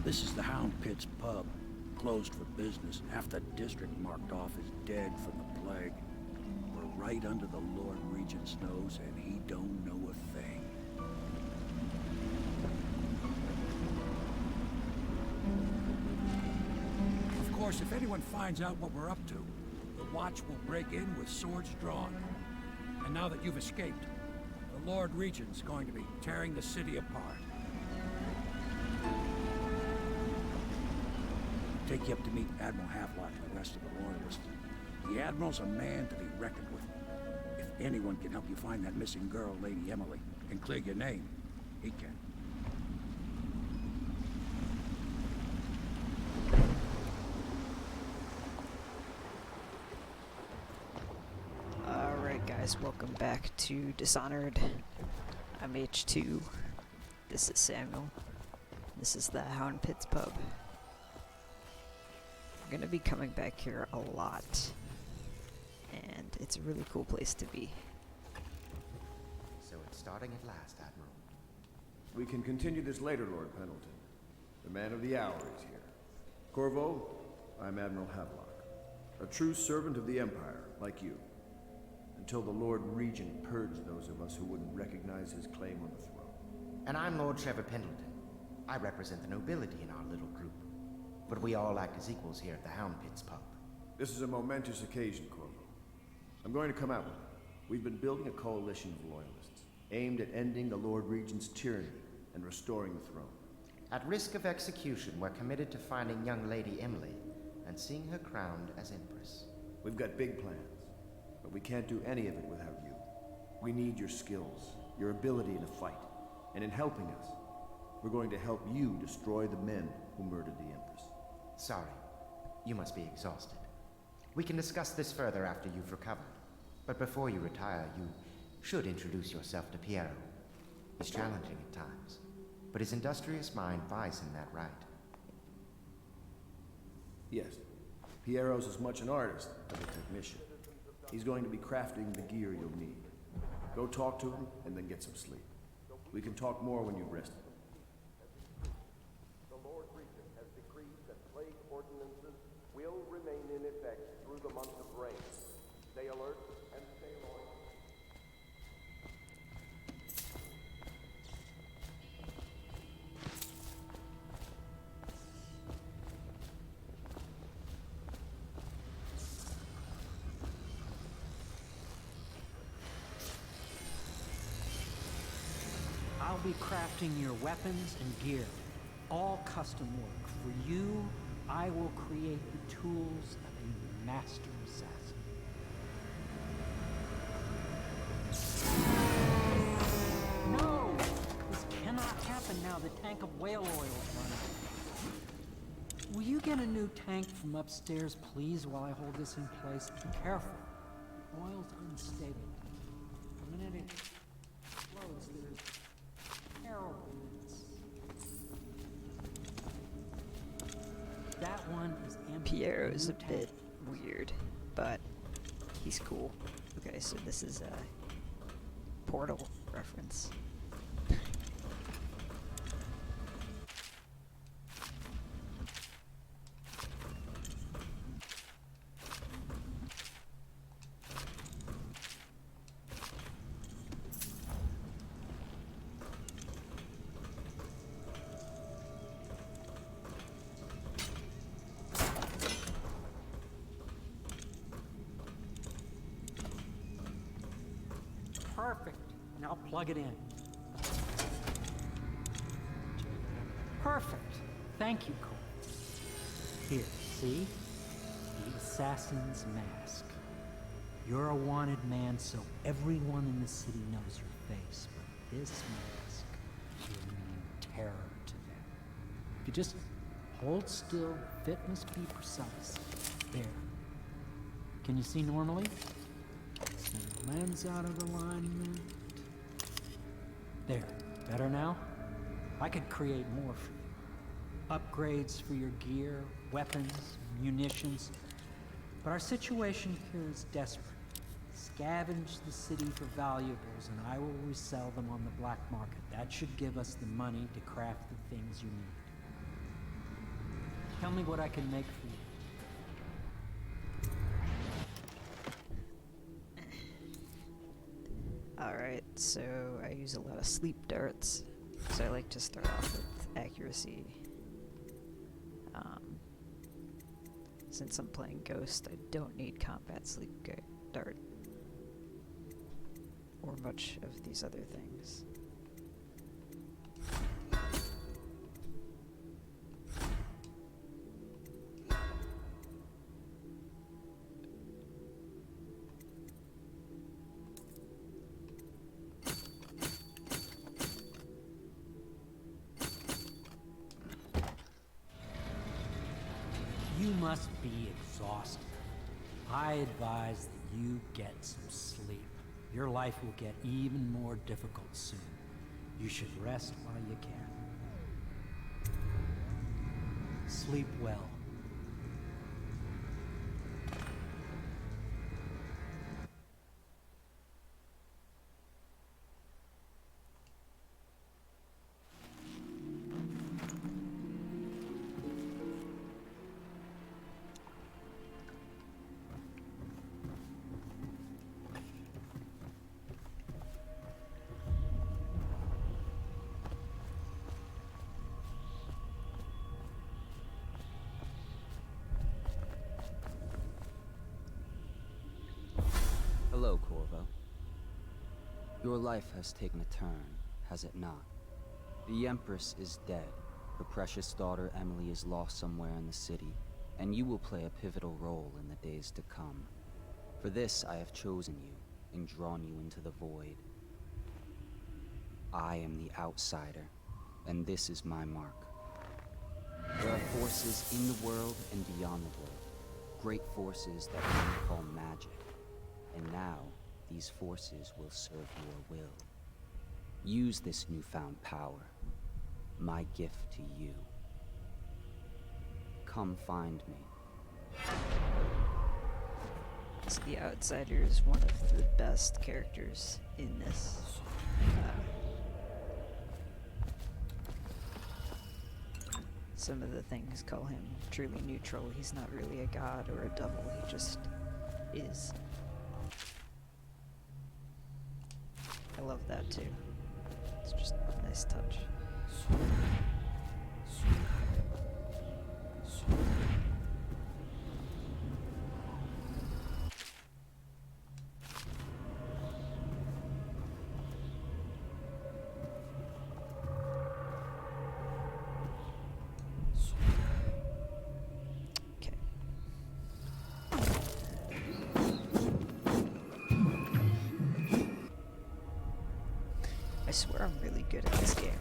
This is the Hound Pits pub. Closed for business. Half the district marked off as dead from the plague. We're right under the Lord Regent's nose, and he don't know a thing. Of course, if anyone finds out what we're up to, the Watch will break in with swords drawn. And now that you've escaped, the Lord Regent's going to be tearing the city apart. Take you up to meet Admiral Havelock and the rest of the Loyalists. The Admiral's a man to be reckoned with. If anyone can help you find that missing girl, Lady Emily, and clear your name, he can. Alright guys, welcome back to Dishonored. I'm H2. This is Samuel. This is the Hound Pits pub. We're gonna be coming back here a lot, and it's a really cool place to be. So it's starting at last, Admiral. We can continue this later, Lord Pendleton. The man of the hour is here. Corvo, I'm Admiral Havelock, a true servant of the Empire, like you. Until the Lord Regent purged those of us who wouldn't recognize his claim on the throne. And I'm Lord Trevor Pendleton. I represent the nobility in our little group. But we all act as equals here at the Hound Pits pub. This is a momentous occasion, Corvo. I'm going to come out with it. We've been building a coalition of loyalists, aimed at ending the Lord Regent's tyranny and restoring the throne. At risk of execution, we're committed to finding young Lady Emily and seeing her crowned as Empress. We've got big plans, but we can't do any of it without you. We need your skills, your ability to fight, and in helping us, we're going to help you destroy the men who murdered the Empress. Sorry, you must be exhausted. We can discuss this further after you've recovered. But before you retire, you should introduce yourself to Piero. He's challenging at times, but his industrious mind buys him that right. Yes, Piero's as much an artist as a technician. He's going to be crafting the gear you'll need. Go talk to him, and then get some sleep. We can talk more when you've rested. Will remain in effect through the month of rain. Stay alert and stay loyal. I'll be crafting your weapons and gear, all custom work. For you, I will create the tools of a master assassin. No! This cannot happen now. The tank of whale oil is running. Will you get a new tank from upstairs, please, while I hold this in place? Be careful. Oil's unstable. The minute it explodes, there's terrible. That one is empty. Piero's a bit weird, but he's cool. Okay, so this is a Portal reference. Perfect. Now plug it in. Perfect. Thank you, Cole. Here, see? The assassin's mask. You're a wanted man, so everyone in the city knows your face, but this mask will mean terror to them. If you just hold still, fit must be precise. There. Can you see normally? Send the lens out of alignment. There. Better now? I could create more for you. Upgrades for your gear, weapons, munitions. But our situation here is desperate. Scavenge the city for valuables, and I will resell them on the black market. That should give us the money to craft the things you need. Tell me what I can make for you. Alright, so I use a lot of sleep darts, so I like to start off with accuracy. Since I'm playing Ghost, I don't need combat sleep dart or much of these other things. You must be exhausted. I advise that you get some sleep. Your life will get even more difficult soon. You should rest while you can. Sleep well. Hello, Corvo. Your life has taken a turn, has it not? The Empress is dead. Her precious daughter Emily is lost somewhere in the city, and you will play a pivotal role in the days to come. For this, I have chosen you and drawn you into the void. I am the outsider, and this is my mark. There are forces in the world and beyond the world, great forces that men call magic. And now, these forces will serve your will. Use this newfound power, my gift to you. Come find me. So the Outsider is one of the best characters in this. Some of the things call him truly neutral. He's not really a god or a devil, he just is. I love that too. It's just a nice touch. Okay. I swear I'm really good at this game.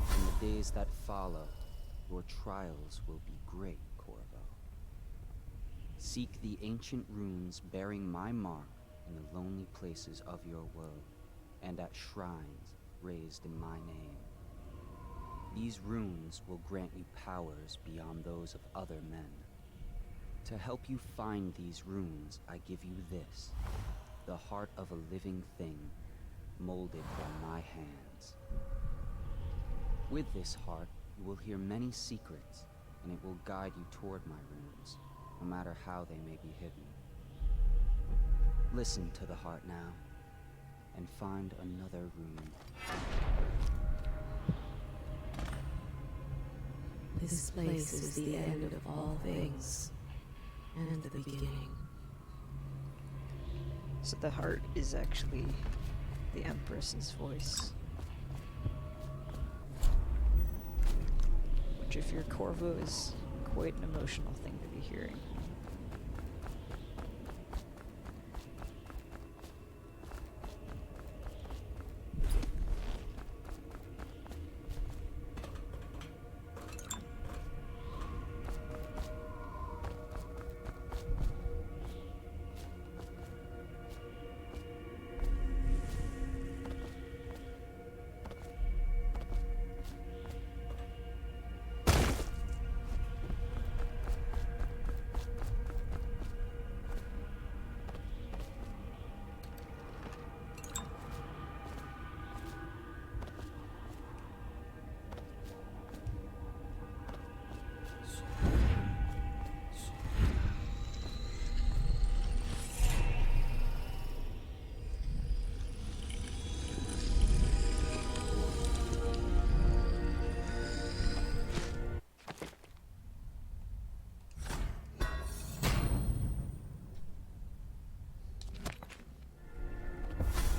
In the days that follow, your trials will be great, Corvo. Seek the ancient runes bearing my mark in the lonely places of your world, and at shrines raised in my name. These runes will grant you powers beyond those of other men. To help you find these runes, I give you this, the heart of a living thing, molded by my hands. With this heart, you will hear many secrets, and it will guide you toward my runes, no matter how they may be hidden. Listen to the heart now, and find another rune. This place is the end of all things, and the beginning. So the heart is actually the Empress's voice. Which, if you're Corvo, is quite an emotional thing to be hearing.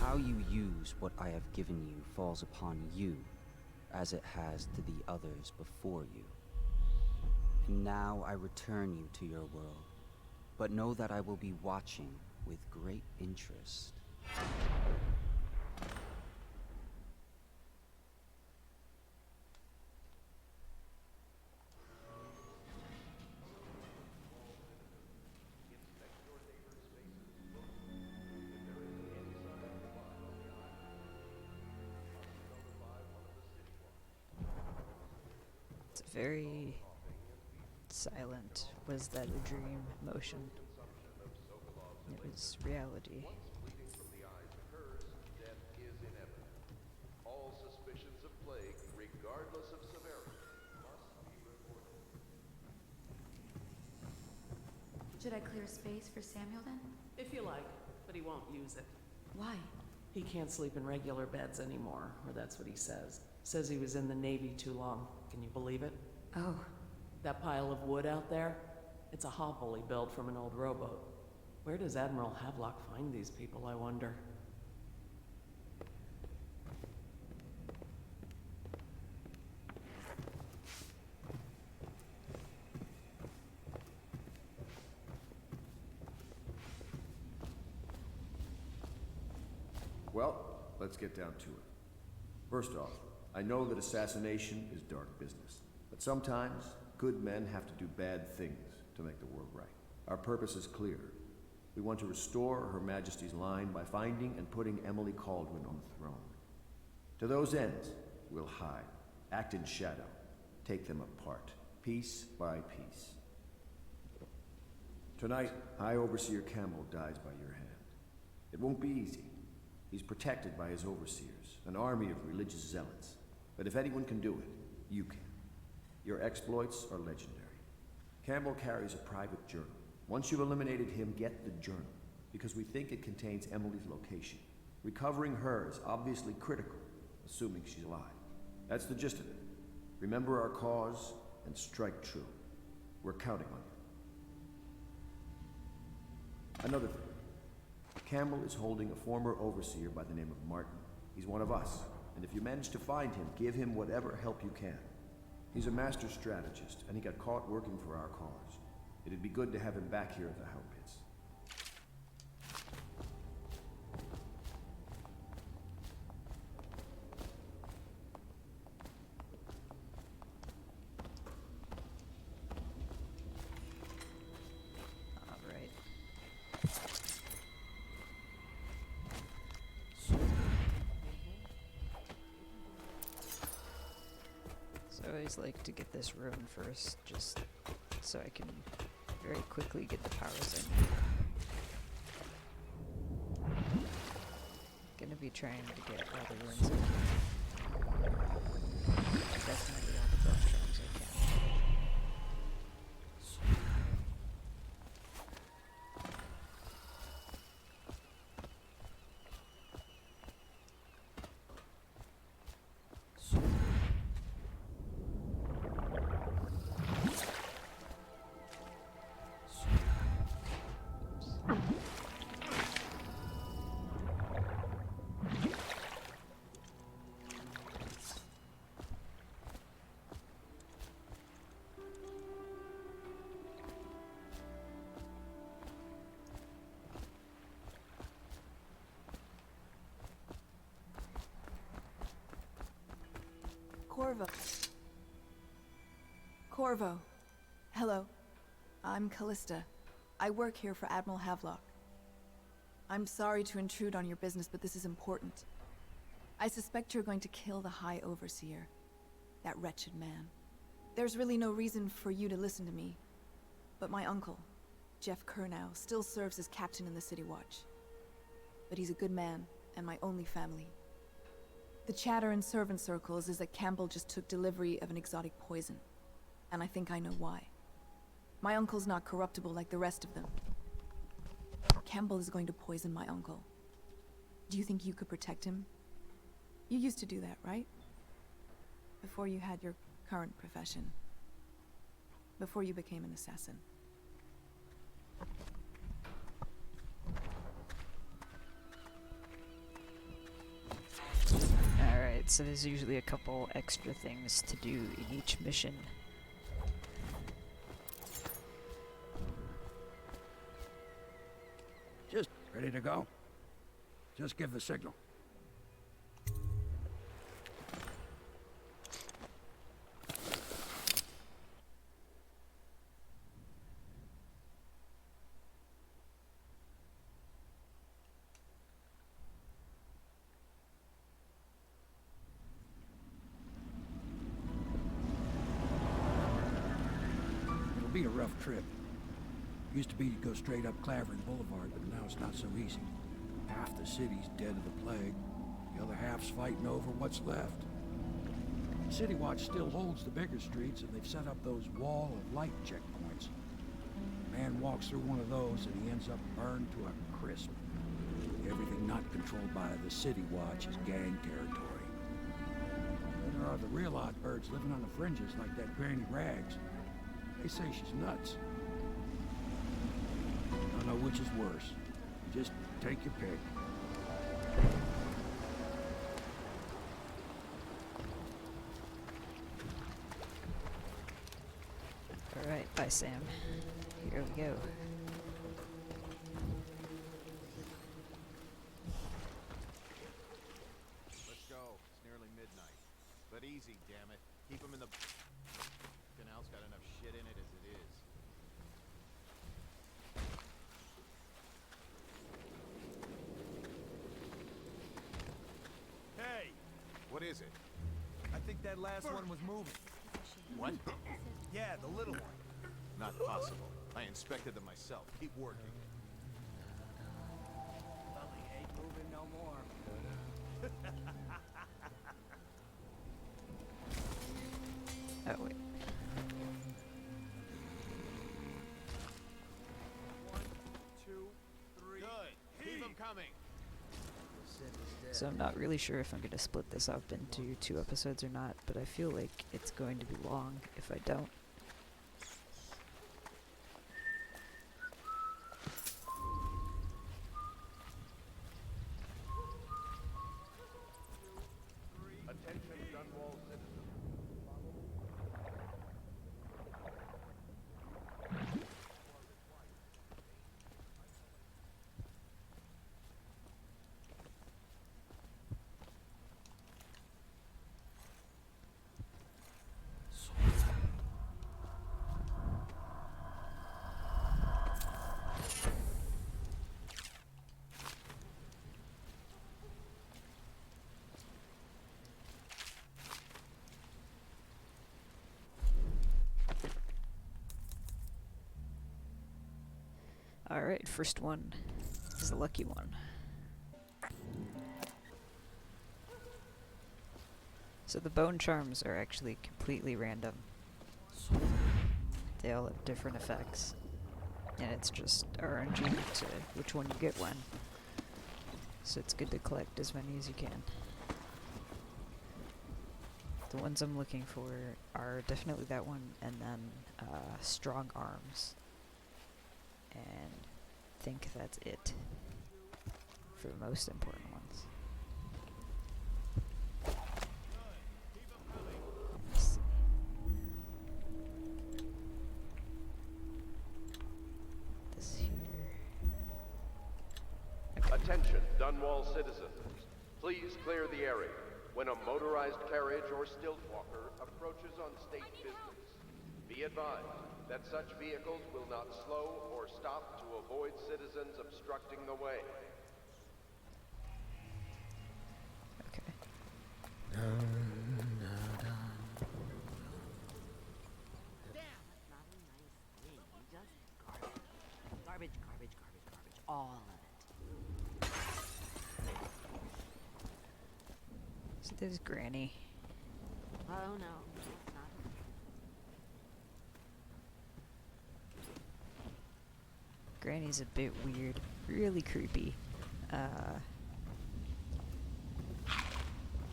How you use what I have given you falls upon you, as it has to the others before you. And now I return you to your world, but know that I will be watching with great interest. It's very silent. Was that a dream motion? It was reality. Bleeding from the eyes occurs, death is inevitable. All suspicions of plague, regardless of severity, must be reported. Should I clear space for Samuel then? If you like, but he won't use it. Why? He can't sleep in regular beds anymore, or that's what he says. Says he was in the Navy too long. Can you believe it? Oh, That pile of wood out there? It's a hovel he built from an old rowboat. Where does Admiral Havelock find these people, I wonder? Well, let's get down to it. First off, I know that assassination is dark business, but sometimes good men have to do bad things to make the world right. Our purpose is clear. We want to restore Her Majesty's line by finding and putting Emily Caldwin on the throne. To those ends, we'll hide, act in shadow, take them apart, piece by piece. Tonight, High Overseer Campbell dies by your hand. It won't be easy. He's protected by his overseers, an army of religious zealots. But if anyone can do it, you can. Your exploits are legendary. Campbell carries a private journal. Once you've eliminated him, get the journal, because we think it contains Emily's location. Recovering her is obviously critical, assuming she's alive. That's the gist of it. Remember our cause and strike true. We're counting on you. Another thing. Campbell is holding a former overseer by the name of Martin. He's one of us, and if you manage to find him, give him whatever help you can. He's a master strategist, and he got caught working for our cause. It'd be good to have him back here at the Hound Pits. I always like to get this room first, just so I can very quickly get the powers I need. Gonna be trying to get all the runes I can. Definitely all the buff charms I can. Corvo. Hello. I'm Callista. I work here for Admiral Havelock. I'm sorry to intrude on your business, but this is important. I suspect you're going to kill the High Overseer. That wretched man. There's really no reason for you to listen to me. But my uncle, Jeff Kernow, still serves as captain in the City Watch. But he's a good man, and my only family. The chatter in servant circles is that Campbell just took delivery of an exotic poison. And I think I know why. My uncle's not corruptible like the rest of them. Campbell is going to poison my uncle. Do you think you could protect him? You used to do that, right? Before you had your current profession. Before you became an assassin. Alright, so there's usually a couple extra things to do in each mission. Just ready to go? Just give the signal. It'll be a rough trip. Used to be to go straight up Clavering Boulevard, but now it's not so easy. Half the city's dead of the plague. The other half's fighting over what's left. City Watch still holds the bigger streets, and they've set up those wall of light checkpoints. A man walks through one of those, and he ends up burned to a crisp. Everything not controlled by the City Watch is gang territory. Then there are the real odd birds living on the fringes, like that Granny Rags. They say she's nuts. I don't know which is worse. Just take your pick. Alright, bye Sam. Here we go. Let's go. It's nearly midnight. But easy, damn it. Keep them in the... Canal's got enough shit in it as it is. Hey! What is it? I think that last one was moving. What? Yeah, the little one. Not possible. I inspected them myself. Keep working. Lily ain't moving no more. Oh wait. One, two, three. Good. Keep them coming. So I'm not really sure if I'm going to split this up into 2 episodes or not, but I feel like it's going to be long if I don't. Attention, Dunwall citizens. Alright, first one is the lucky one. So the bone charms are actually completely random. They all have different effects. And it's just RNG to which one you get when. So it's good to collect as many as you can. The ones I'm looking for are definitely that one, and then strong arms. And I think that's it for the most important ones. Let's see. This here. Okay. Attention, Dunwall citizens. Please clear the area. When a motorized carriage or stilt walker approaches on state business. Be advised that such vehicles will not slow or stop to avoid citizens obstructing the way. Okay. Garbage, garbage, garbage, garbage. All of it. So there's Granny. Oh no, that's not her. Granny's a bit weird. Really creepy.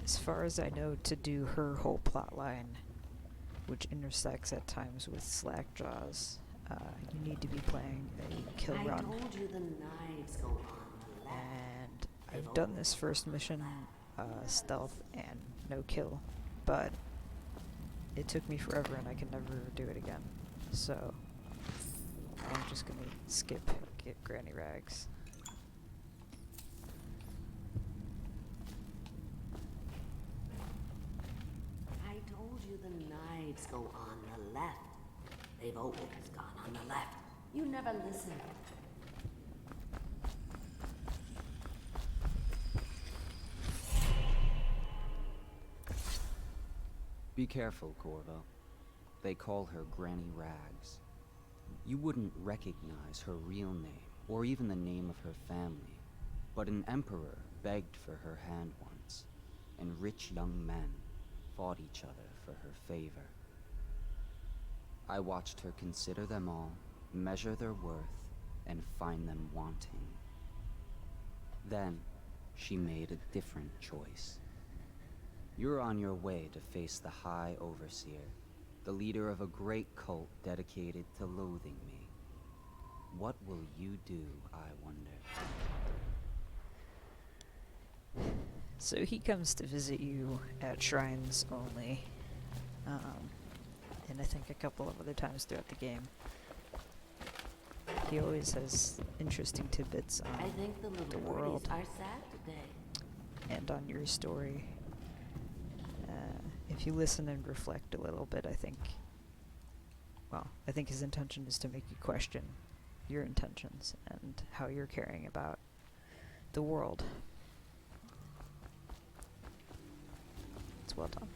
As far as I know, to do her whole plotline, which intersects at times with Slackjaw's, you need to be playing a kill I run. told you the knives go on the left. And I've done this first mission, stealth and no kill, but it took me forever and I can never do it again. So I'm just gonna get Granny Rags. I told you the knives go on the left. They've always gone on the left. You never listen. Be careful, Corvo. They call her Granny Rags. You wouldn't recognize her real name, or even the name of her family, but an emperor begged for her hand once, and rich young men fought each other for her favor. I watched her consider them all, measure their worth, and find them wanting. Then, she made a different choice. You're on your way to face the High Overseer, the leader of a great cult dedicated to loathing me. What will you do, I wonder? So he comes to visit you at shrines only, and I think a couple of other times throughout the game. He always has interesting tidbits on I think the little world birdies are sad today. and on your story. If you listen and reflect a little bit, I think his intention is to make you question your intentions and how you're caring about the world. It's well done.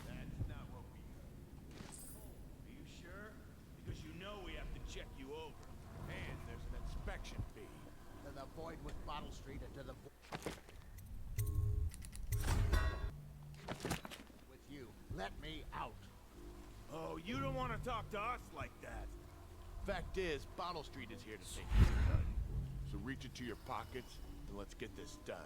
That's not what we heard. Are you sure? Because you know we have to check you over. And there's an inspection fee. To the void with Bottle Street and to the with you. Let me out. Oh, you don't want to talk to us like that. Fact is, Bottle Street is here to take this done. So reach into your pockets and let's get this done.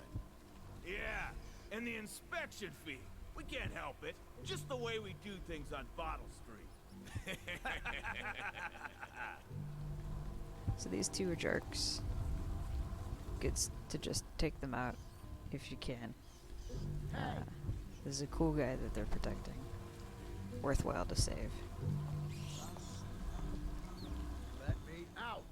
Yeah, and the inspection fee. We can't help it. Just the way we do things on Bottle Street. So these two are jerks. Good to just take them out if you can. This is a cool guy that they're protecting. Worthwhile to save. Let me out.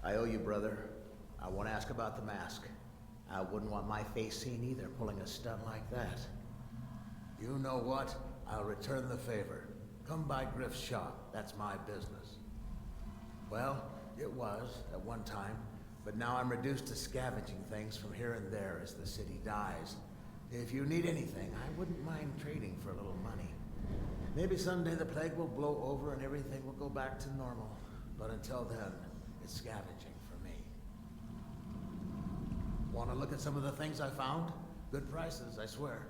I owe you, brother. I want to ask about the mask. I wouldn't want my face seen either, pulling a stunt like that. You know what? I'll return the favor. Come by Griff's shop. That's my business. Well, it was, at one time, but now I'm reduced to scavenging things from here and there as the city dies. If you need anything, I wouldn't mind trading for a little money. Maybe someday the plague will blow over and everything will go back to normal. But until then, it's scavenging for me. Want to look at some of the things I found? Good prices, I swear.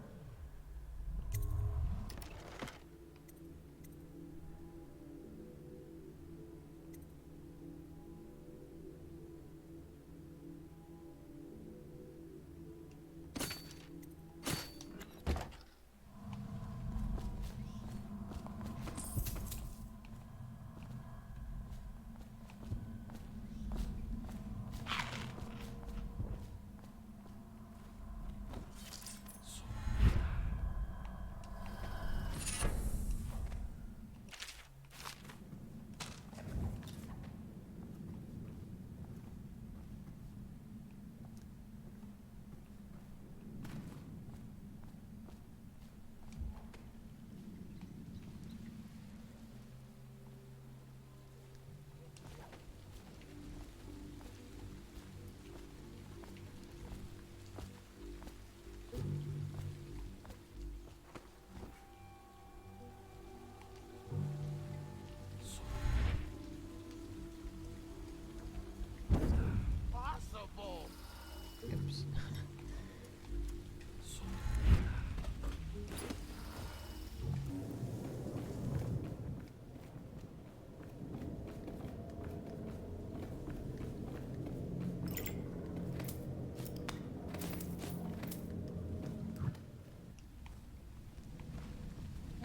Oops.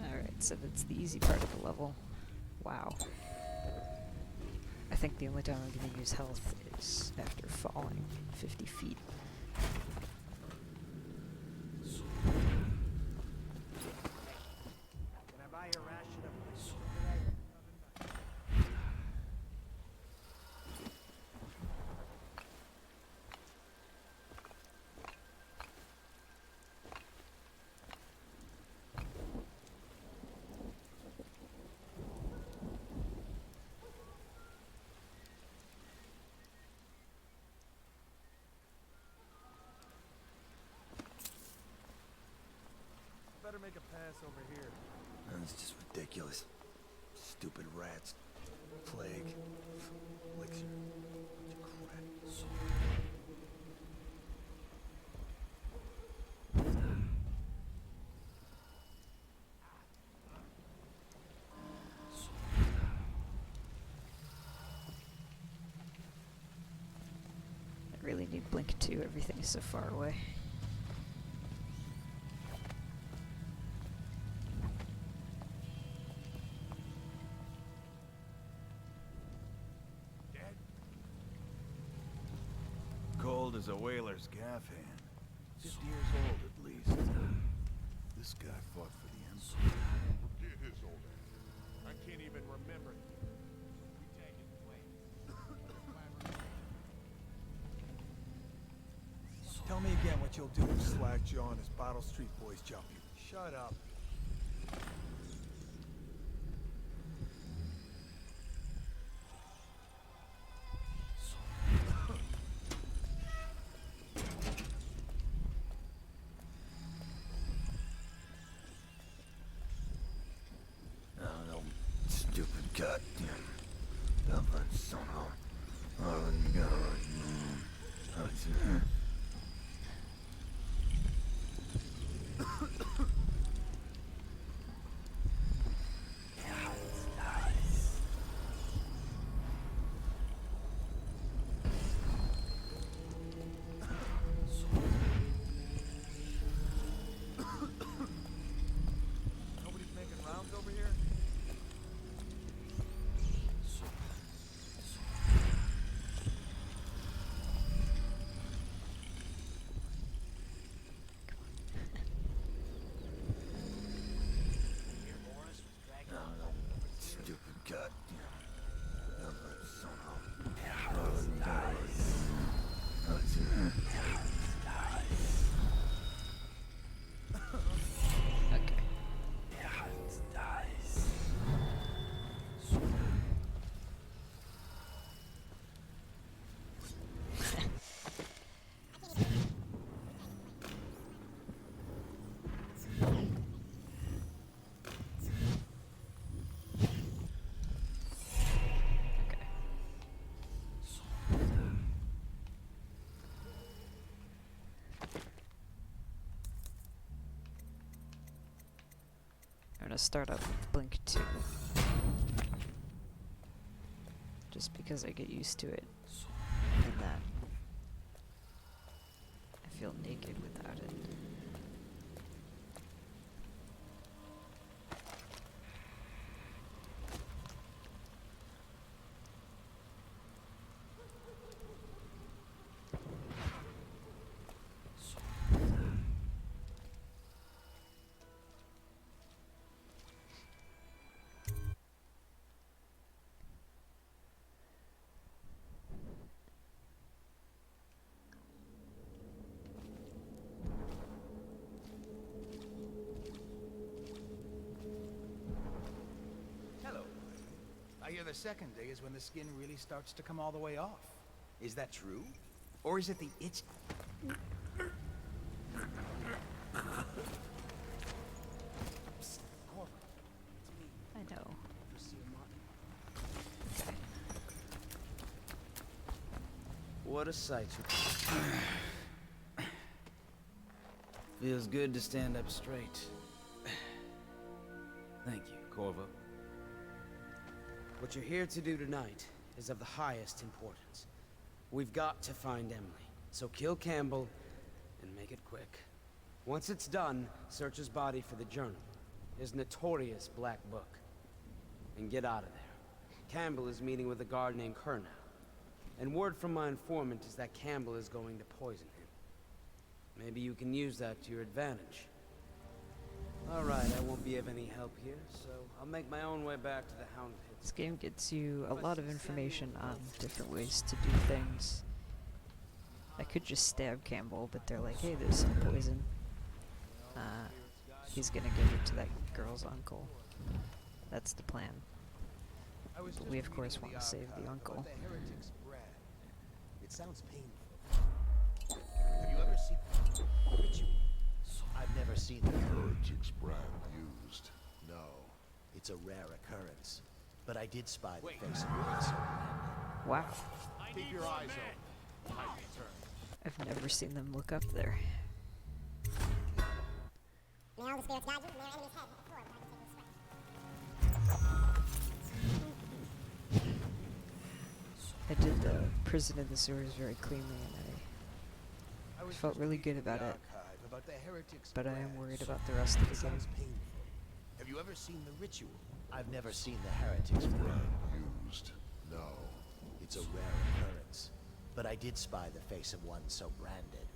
Alright, so that's the easy part of the level. Wow. I think the only time I'm going to use health is after falling 50 feet. Can I buy you a ration of Better make a pass over here. That's just ridiculous. Stupid rats. Plague. Elixir. Bunch of crap. I really need Blink 2, everything is so far away. Cold as a whaler's gaff hand. 50 years old at least. This guy fought for the Empire. Get his old ass. I can't even remember. We take his place. Tell me again what you'll do if Slackjaw and his Bottle Street boys jump you. Shut up. Stupid goddamn stubborn son of a god. gonna start up with Blink 2. Just because I get used to it. And that I feel naked without it. I hear the second day is when the skin really starts to come all the way off. Is that true? Or is it the itch? Psst, Corvo, it's me. I know. Okay. What a sight. Feels good to stand up straight. Thank you, Corvo. What you're here to do tonight is of the highest importance. We've got to find Emily, so kill Campbell and make it quick. Once it's done, search his body for the journal, his notorious black book, and get out of there. Campbell is meeting with a guard named Kernow, and word from my informant is that Campbell is going to poison him. Maybe you can use that to your advantage. Alright, I won't be of any help here, so I'll make my own way back to the Hound Pits. This game gets you a lot of information on different ways to do things. I could just stab Campbell, but they're like, hey, there's some poison. He's gonna give it to that girl's uncle. That's the plan. But we of course want to save the uncle. It sounds painful. Have you ever seen ritual? I've never seen the Heretics brand used. No. It's a rare occurrence. But I did spy the face of one so branded. Wow. Keep your eyes open. I've never seen them look up there. May all the spirits guide you, may our enemy's head hit the floor without you taking sweat. I did the prison in the sewers very cleanly, and I felt really good about it. But I am worried about the rest of the game. Have you ever seen the ritual? I've never seen the heretics brand used. No. It's a rare occurrence. But I did spy the face of one so branded.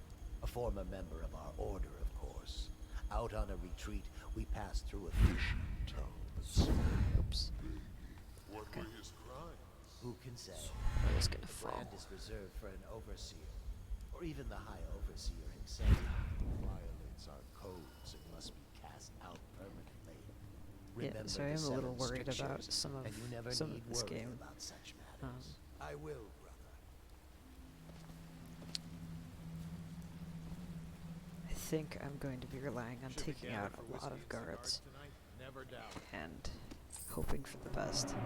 A former member of our order, of course. Out on a retreat, we passed through a fishing town. Oops. What were his crimes? Who can say? I was gonna fall. The brand is reserved for an overseer. Or even the high overseer himself. Violates our codes and must be cast out permanently. Yeah, so I am a little worried about some of this game. About such matters. I will, brother. I think I'm going to be relying on taking out a lot of guards and hoping for the best.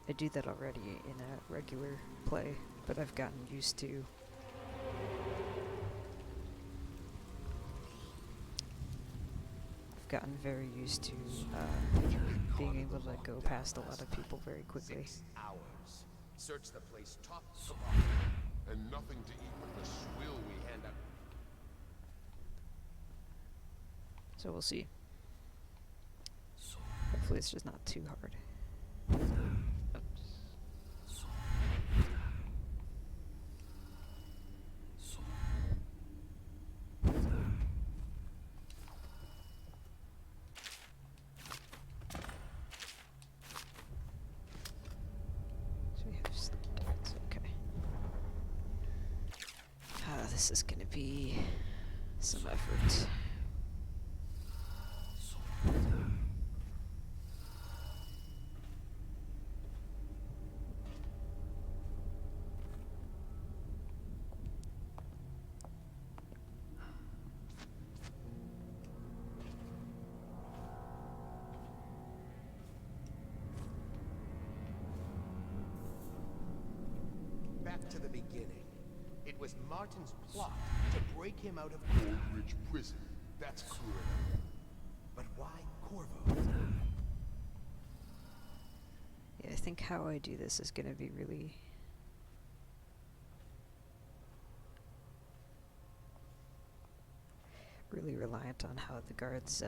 I do that already in a regular play, but I've gotten used to gotten very used to being able to go past a lot of people very quickly. 6 hours. Search the place top to bottom. And nothing to eat but the swill we hand out. So we'll see. Hopefully it's just not too hard. This is gonna be some effort. Back to the beginning. It was Martin's plot to break him out of Goldridge Prison. That's clear enough. But why Corvo? Yeah, I think how I do this is gonna be really reliant on how the guards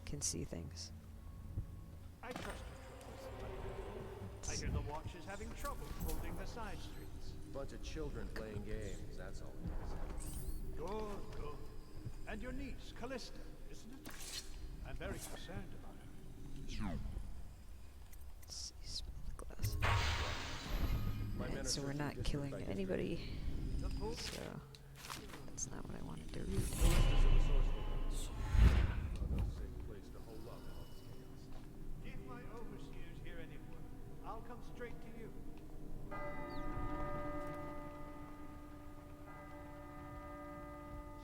can see things. I trust you. I hear the watch is having trouble holding the side streets. Bunch of children playing games, that's all it is. Good, good. And your niece, Callista, isn't it? I'm very concerned about her. Let's see, smell the glass. Alright, so we're not killing anybody. So that's not what I wanted to read. If my overseers hear any word, I'll come straight to you. Let's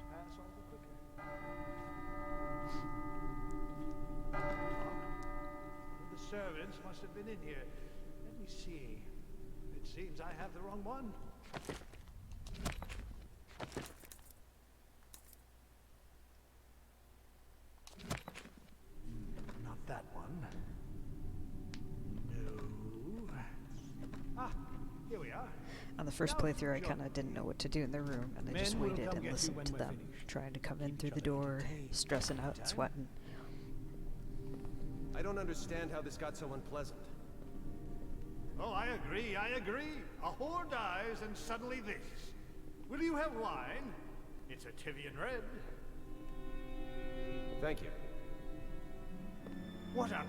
pass all the quicker. The servants must have been in here. Let me see. It seems I have the wrong one. Not that one. No. Ah, here we are. On the first playthrough, I kind of didn't know what to do in the room, and I just waited and listened to them, trying to come in through the door, stressing out and sweating. I don't understand how this got so unpleasant. Oh, I agree, I agree. A whore dies and suddenly this. Will you have wine? It's a Tivian red. Thank you. What up?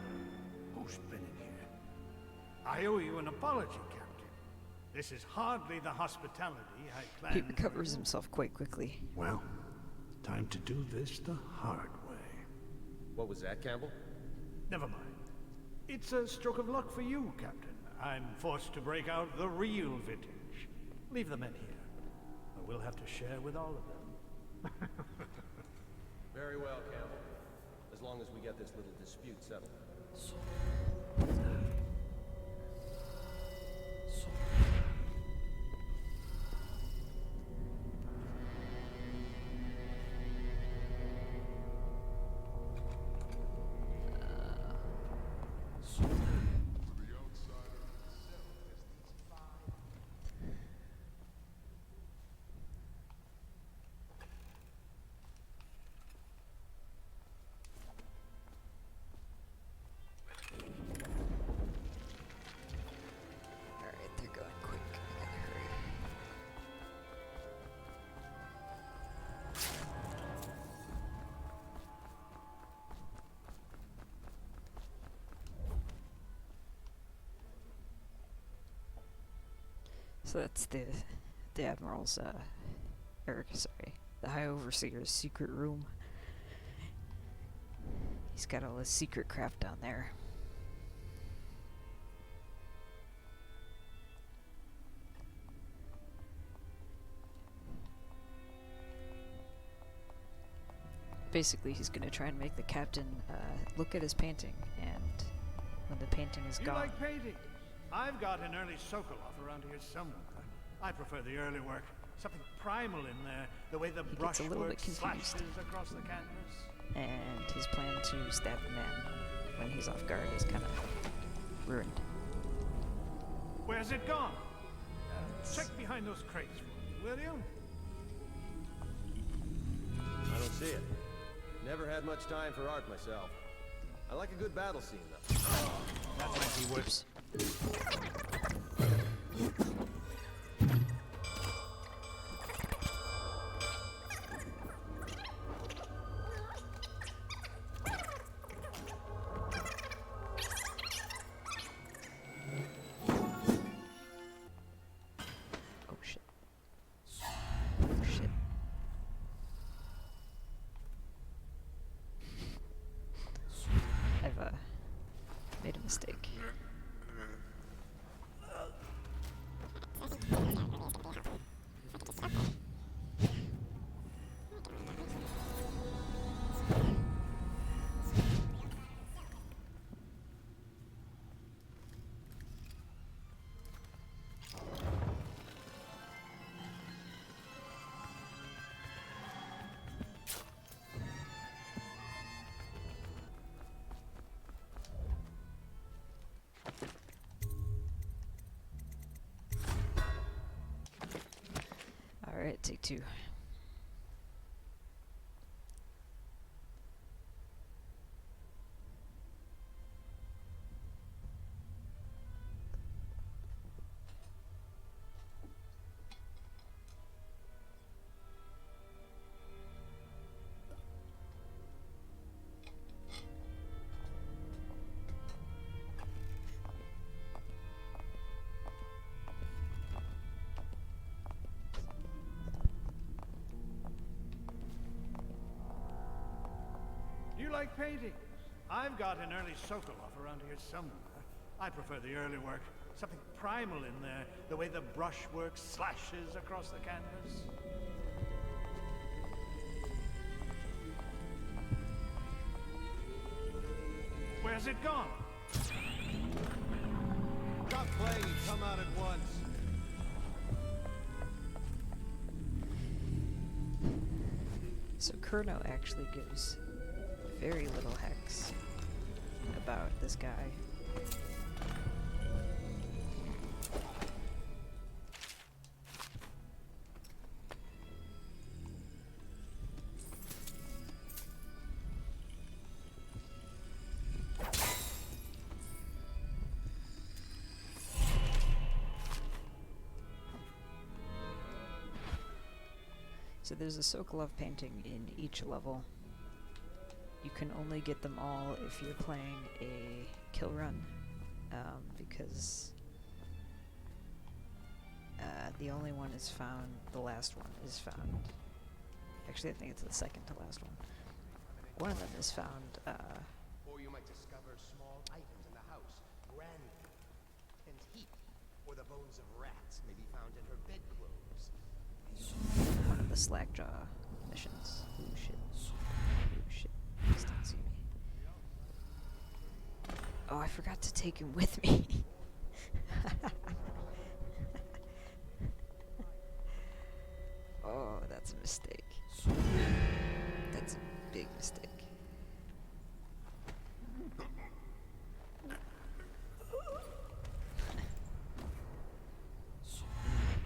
Who's been in here? I owe you an apology, Captain. This is hardly the hospitality I planned. He recovers himself quite quickly. Well, time to do this the hard way. What was that, Campbell? Never mind. It's a stroke of luck for you, Captain. I'm forced to break out the real vintage. Leave the men here. Or we'll have to share with all of them. Very well, Campbell. As long as we get this little dispute settled. Alright, they're going quick. I gotta hurry. So that's the Admiral's, the High Overseer's secret room. He's got all his secret craft down there. Basically, he's gonna try and make the captain look at his painting, and when the painting is You gone, like painting? I've got an early Sokolov around here somewhere. I prefer the early work. Something primal in there. The way the He gets a brushwork little bit slashes confused. across the canvas. and his plan to stab the man when he's off guard is kind of ruined. Where's it gone? Check behind those crates for me, will you? I don't see it. Never had much time for art myself. I like a good battle scene, though. That might be worse. Oh shit. Oh shit. I've made a mistake. Take two. You like painting? I've got an early Sokolov around here somewhere. I prefer the early work. Something primal in there, the way the brushwork slashes across the canvas. Where's it gone? Stop playing and come out at once. So Kurno actually gives very little hex about this guy. So there's a Sokolov painting in each level. You can only get them all if you're playing a kill run, because the only one is found, the last one is found. Actually, I think it's the second to last one. One of them is found, Or you might discover small items in the house, brandy and heat, or the bones of rats may be found in her bedclothes. one of the Slackjaw missions. Ooh, shit. Ooh, shit. Please don't see me. Oh, I forgot to take him with me. Oh, that's a mistake. That's a big mistake.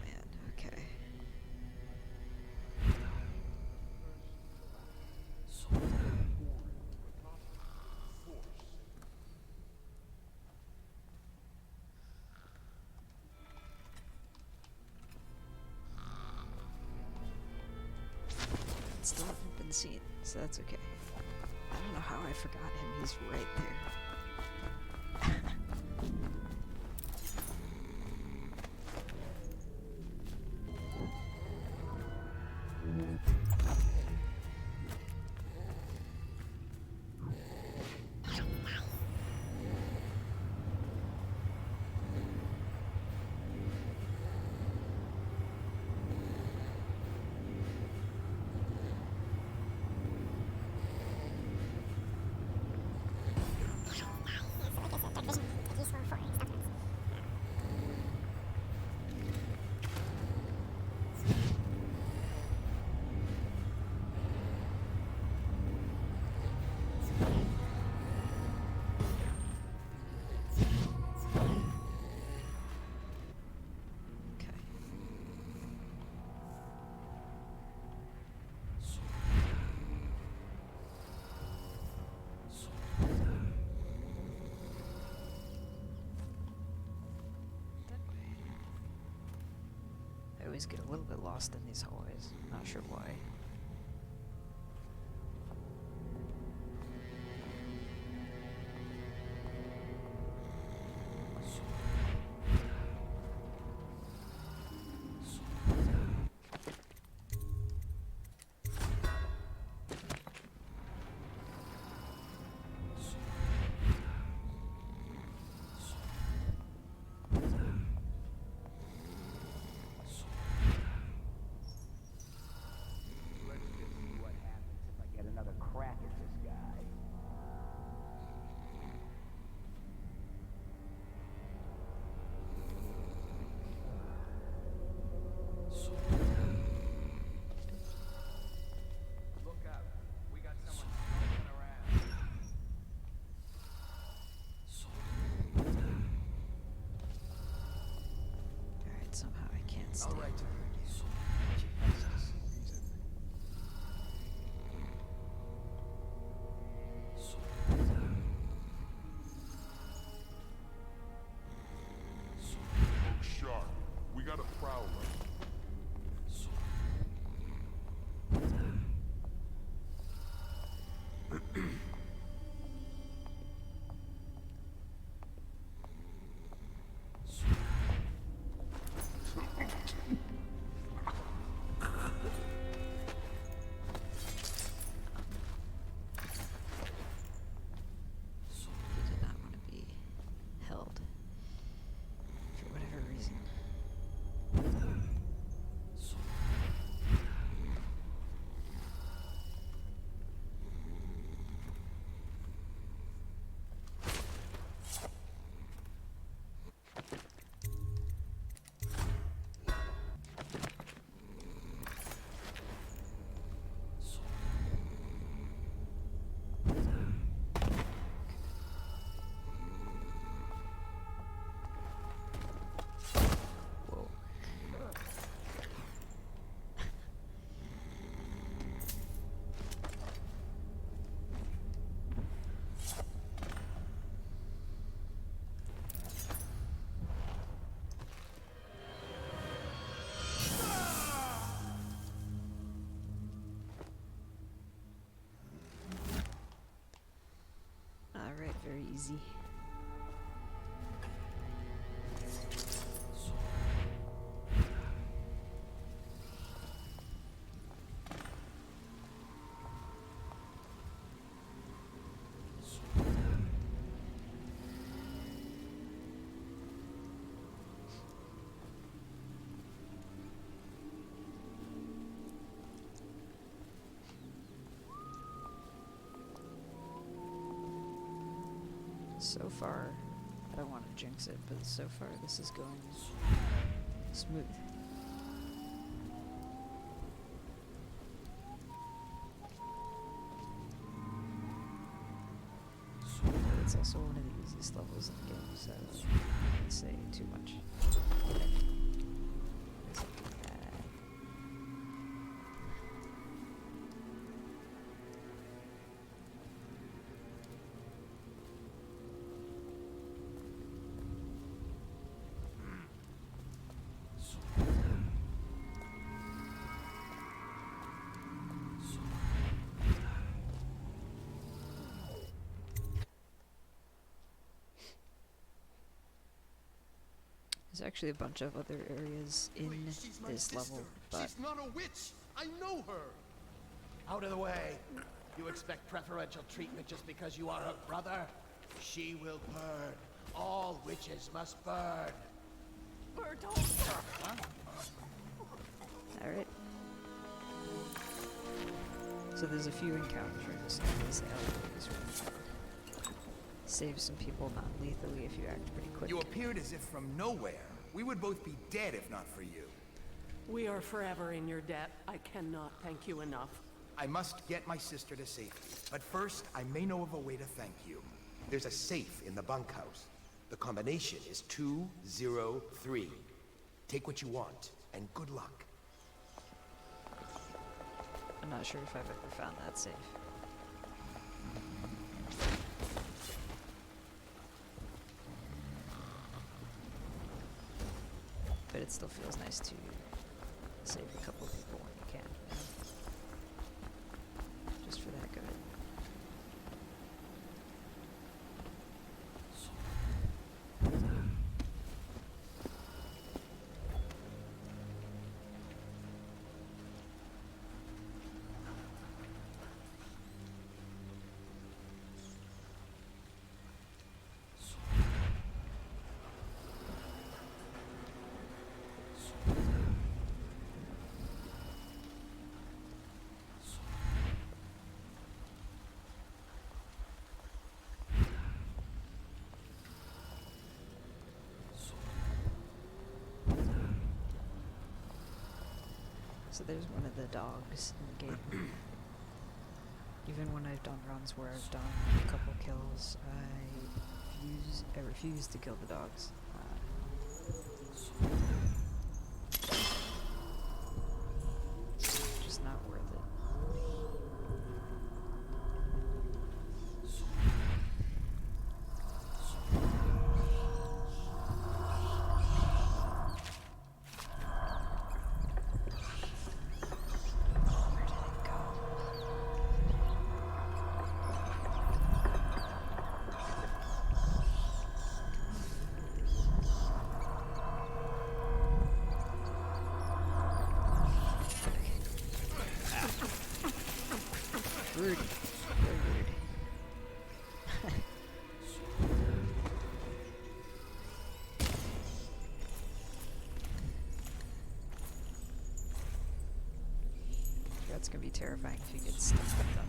Man, okay. Still haven't been seen, so that's okay. I don't know how I forgot him. He's right there. I always get a little bit lost in these hallways. Not sure why. Somehow I can't stay. All right. easy. So far, I don't want to jinx it, but so far this is going smooth. But it's also one of the easiest levels in the game, so I wouldn't say too much. There's actually a bunch of other areas in this level, but She's not a witch. I know her. Out of the way. You expect preferential treatment just because you are her brother? She will burn. All witches must burn. Huh? alright. So there's a few encounters in these alleyways where save some people non-lethally if you act pretty quick. You appeared as if from nowhere. We would both be dead if not for you. We are forever in your debt. I cannot thank you enough. I must get my sister to safety. But first, I may know of a way to thank you. There's a safe in the bunkhouse. The combination is 203. Take what you want, and good luck. I'm not sure if I've ever found that safe. But it still feels nice to save a couple people when you can. Just for the heck of it. So there's one of the dogs in the game. Even when I've done runs where I've done a couple kills, I refuse to kill the dogs. Just not worth it. Rude. Very rude. That's gonna be terrifying if you get stuck with them.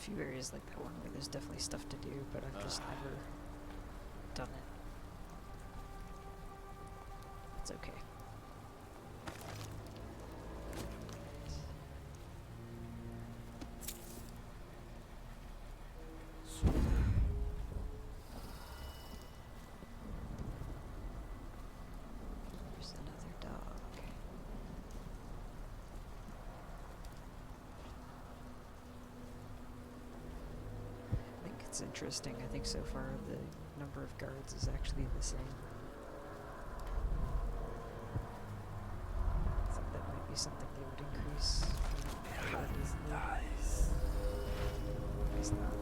few areas like that one where there's definitely stuff to do, but I've just never done it. It's okay. There's another dog. I think it's interesting. I think so far the number of guards is actually the same. I think that might be something they would increase pretty easily. Nice. It's not.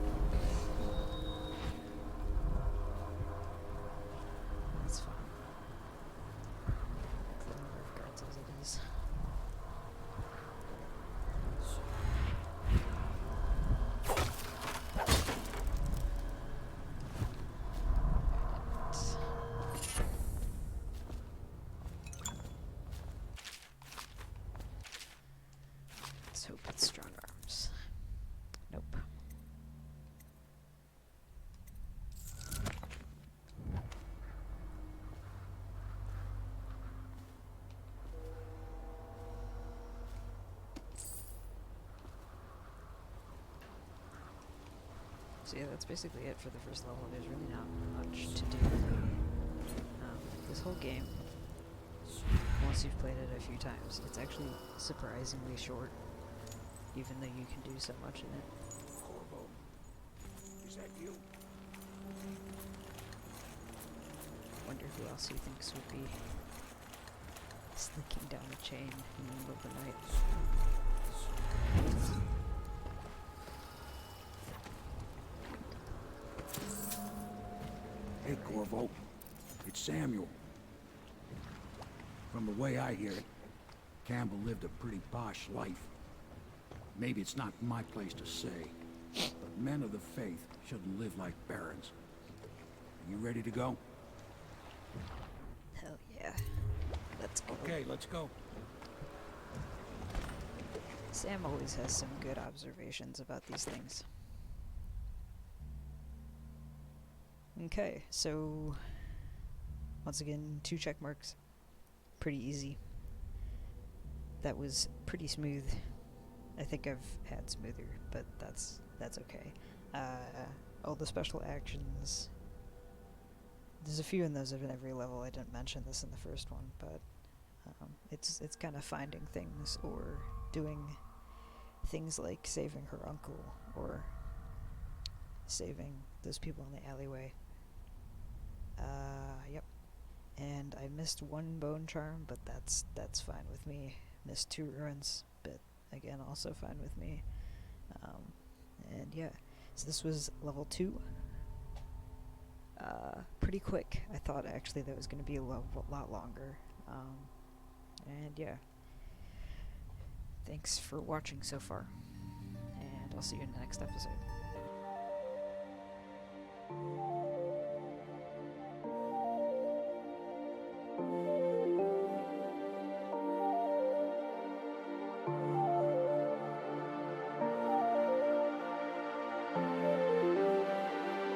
That's fine. The number of guards as it is. Let's hope it's strong arms. Nope. So yeah, that's basically it for the first level. There's really not much to do. This whole game, once you've played it a few times, it's actually surprisingly short, even though you can do so much in it. Corvo, is that you? Wonder who else he thinks would be slinking down the chain in the middle of the night. Hey, Corvo. It's Samuel. From the way I hear it, Campbell lived a pretty posh life. Maybe it's not my place to say, but men of the faith shouldn't live like barons. Are you ready to go? Hell yeah. Let's go. Okay, let's go. Sam always has some good observations about these things. Okay, so once again, 2 check marks. Pretty easy. That was pretty smooth. I think I've had smoother, but that's okay. All the special actions. There's a few in those of every level. I didn't mention this in the first one, but it's kind of finding things or doing things like saving her uncle or saving those people in the alleyway. Yep. And I missed 1 bone charm, but that's fine with me. Missed 2 ruins, but again, also fine with me. And yeah, so this was level 2. Pretty quick. I thought actually that was going to be a lot longer. And yeah. Thanks for watching so far, and I'll see you in the next episode.